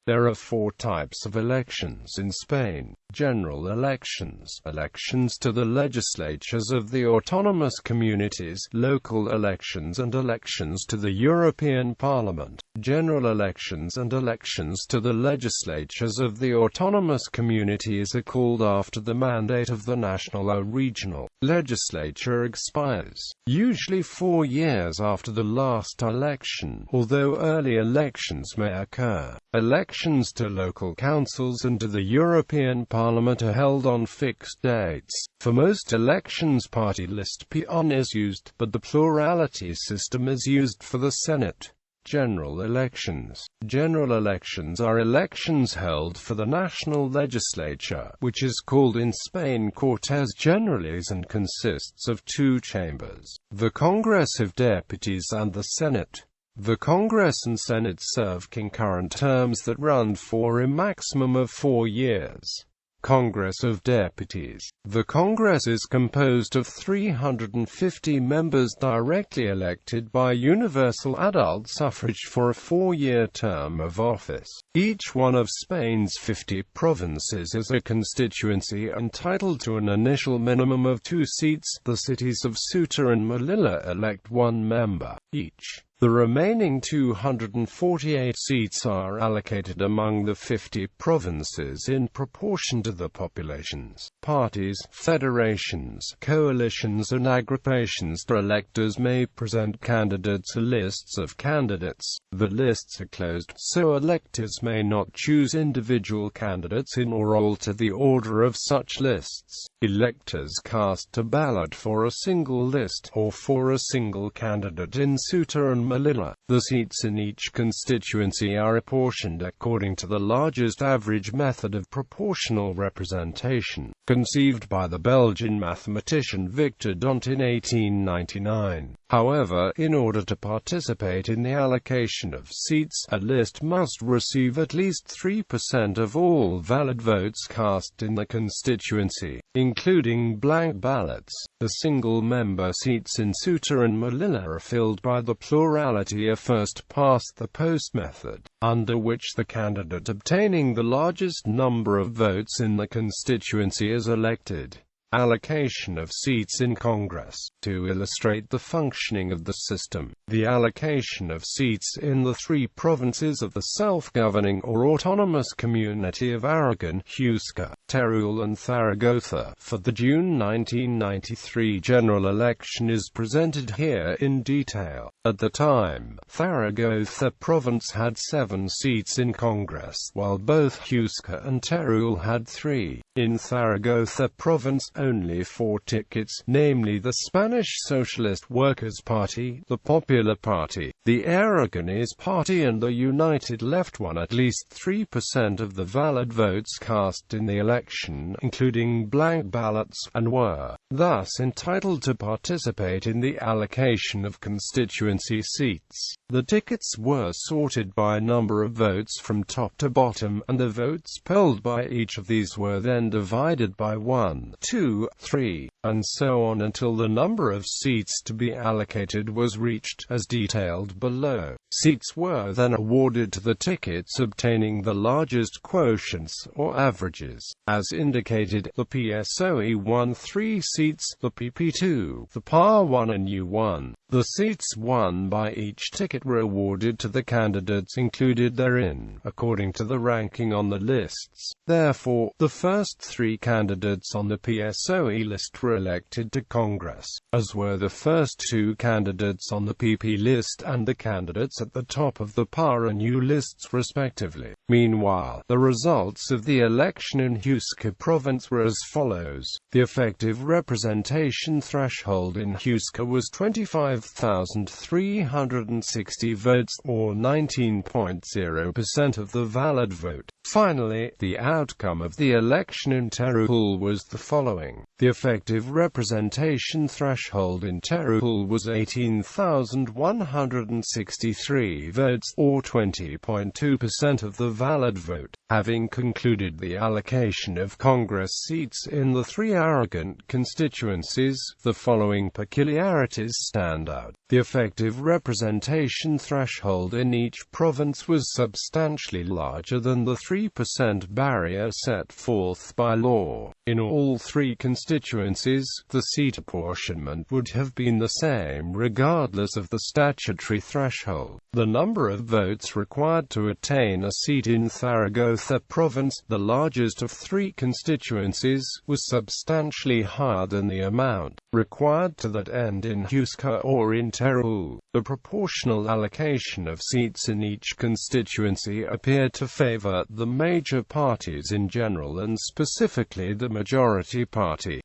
There are four types of elections in Spain: general elections, elections to the legislatures of the autonomous communities, local elections and elections to the European Parliament. General elections and elections to the legislatures of the autonomous communities are called after the mandate of the national or regional legislature expires, usually 4 years after the last election, although early elections may occur. Elections to local councils and to the European Parliament are held on fixed dates. For most elections party list peon is used, but the plurality system is used for the Senate. General elections. General elections are elections held for the national legislature, which is called in Spain Cortes Generales and consists of two chambers, the Congress of Deputies and the Senate. The Congress and Senate serve concurrent terms that run for a maximum of 4 years. Congress of Deputies. The Congress is composed of 350 members directly elected by universal adult suffrage for a 4-year term of office. Each one of Spain's 50 provinces is a constituency entitled to an initial minimum of 2 seats. The cities of Ceuta and Melilla elect 1 member each. The remaining 248 seats are allocated among the 50 provinces in proportion to the populations. Parties, federations, coalitions and agrupations to electors may present candidates or lists of candidates. The lists are closed, so electors may not choose individual candidates in or alter the order of such lists. Electors cast a ballot for a single list, or for a single candidate in Ceuta and Melilla. The seats in each constituency are apportioned according to the largest average method of proportional representation, conceived by the Belgian mathematician Victor Dont in 1899. However, in order to participate in the allocation of seats, a list must receive at least 3% of all valid votes cast in the constituency, including blank ballots. The single-member seats in Ceuta and Melilla are filled by the plurality or first-past-the-post method, under which the candidate obtaining the largest number of votes in the constituency is elected. Allocation of seats in Congress. To illustrate the functioning of the system, the allocation of seats in the 3 provinces of the self-governing or autonomous community of Aragon, Huesca, Teruel and Zaragoza for the June 1993 general election is presented here in detail. At the time, Zaragoza province had 7 seats in Congress, while both Huesca and Teruel had 3. In Zaragoza province, only 4 tickets, namely the Spanish Socialist Workers' Party, the Popular Party, the Aragonese Party and the United Left won at least 3% of the valid votes cast in the election, including blank ballots, and were, thus, entitled to participate in the allocation of constituency seats. The tickets were sorted by number of votes from top to bottom, and the votes polled by each of these were then divided by 1, 2, 3, and so on until the number of seats to be allocated was reached, as detailed below. Seats were then awarded to the tickets obtaining the largest quotients, or averages. As indicated, the PSOE won 3 seats, the PP 2, the PAR 1 and U 1. The seats won by each ticket were awarded to the candidates included therein, according to the ranking on the lists. Therefore, the first 3 candidates on the PSOE list were elected to Congress, as were the first 2 candidates on the PP list and the candidates at the top of the PAR and U lists respectively. Meanwhile, the results of the election in Huesca province were as follows. The effective representation threshold in Huesca was 25,360 votes, or 19.0% of the valid vote. Finally, the outcome of the election in Teruel was the following. The effective representation threshold in Teruel was 18,163 votes, or 20.2% of the valid vote. Having concluded the allocation of Congress seats in the three Aragon constituencies, the following peculiarities stand out. The effective representation threshold in each province was substantially larger than the 3% barrier set forth by law. In all three constituencies, the seat apportionment would have been the same regardless of the statutory threshold. The number of votes required to attain a seat in Zaragoza province, the largest of three constituencies, was substantially higher than the amount required to that end in Huesca or in Teruel. The proportional allocation of seats in each constituency appeared to favor the major parties in general and specifically the majority party.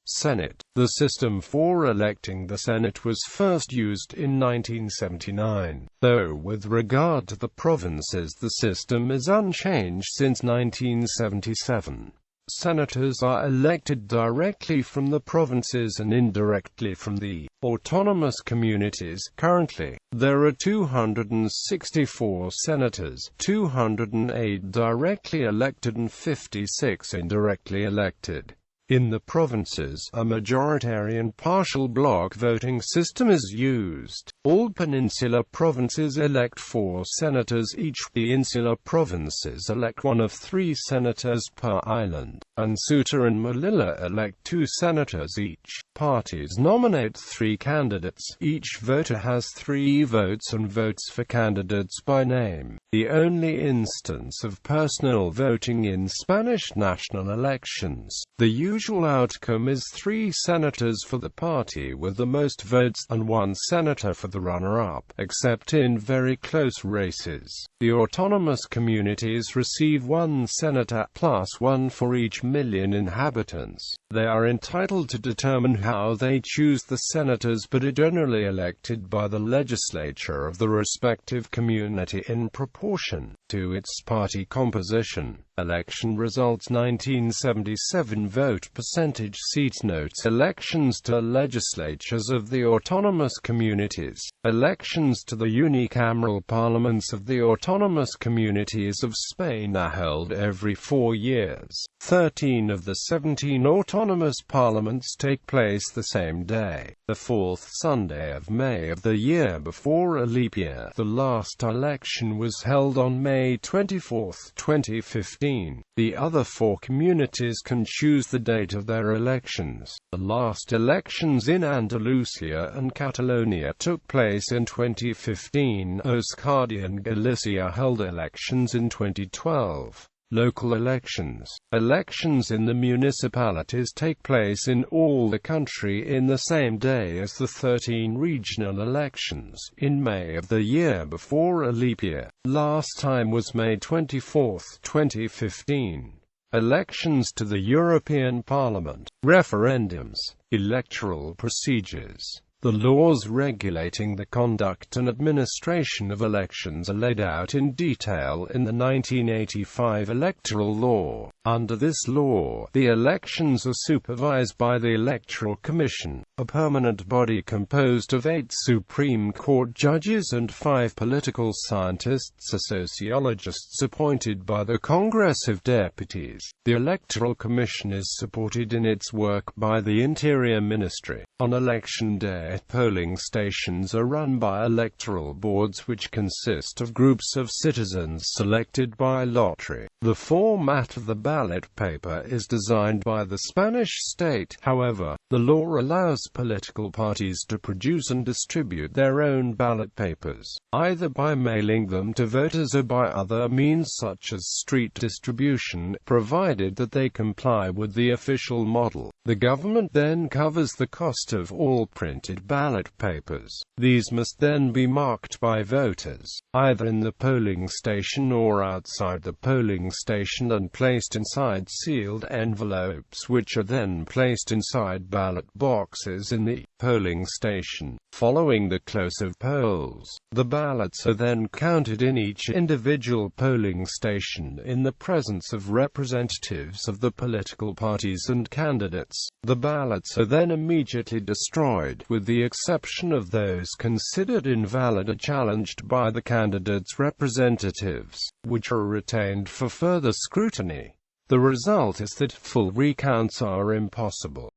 Senate. The system for electing the Senate was first used in 1979, though with regard to the provinces the system is unchanged since 1977. Senators are elected directly from the provinces and indirectly from the autonomous communities. Currently, there are 264 senators, 208 directly elected and 56 indirectly elected. In the provinces, a majoritarian partial block voting system is used. All peninsular provinces elect 4 senators each. The insular provinces elect 1 of 3 senators per island, and Ceuta and Melilla elect 2 senators each. Parties nominate 3 candidates. Each voter has 3 votes and votes for candidates by name. The only instance of personal voting in Spanish national elections. The usual outcome is 3 senators for the party with the most votes, and 1 senator for the runner-up, except in very close races. The autonomous communities receive 1 senator, plus 1 for each million inhabitants. They are entitled to determine how they choose the senators, but are generally elected by the legislature of the respective community in proportion to its party composition. Election results 1977 vote percentage seats. Notes: elections to legislatures of the autonomous communities. Elections to the unicameral parliaments of the autonomous communities of Spain are held every 4 years. 13 of the 17 autonomous parliaments take place the same day, the 4th Sunday of May of the year before a leap year. The last election was held on May 24, 2015. The other 4 communities can choose the date of their elections. The last elections in Andalusia and Catalonia took place in 2015. Euskadi and Galicia held elections in 2012. Local elections. Elections in the municipalities take place in all the country in the same day as the 13 regional elections, in May of the year before a leap year. Last time was May 24, 2015. Elections to the European Parliament. Referendums. Electoral procedures. The laws regulating the conduct and administration of elections are laid out in detail in the 1985 electoral law. Under this law, the elections are supervised by the Electoral Commission, a permanent body composed of 8 Supreme Court judges and 5 political scientists or sociologists appointed by the Congress of Deputies. The Electoral Commission is supported in its work by the Interior Ministry. On election day, polling stations are run by electoral boards which consist of groups of citizens selected by lottery. The format of the ballot paper is designed by the Spanish state. However, the law allows political parties to produce and distribute their own ballot papers, either by mailing them to voters or by other means such as street distribution, provided that they comply with the official model. The government then covers the cost of all printed ballot papers. These must then be marked by voters, either in the polling station or outside the polling station and placed inside sealed envelopes, which are then placed inside ballot boxes in the polling station. Following the close of polls, the ballots are then counted in each individual polling station in the presence of representatives of the political parties and candidates. The ballots are then immediately destroyed, with the exception of those considered invalid or challenged by the candidate's representatives, which are retained for further scrutiny. The result is that full recounts are impossible.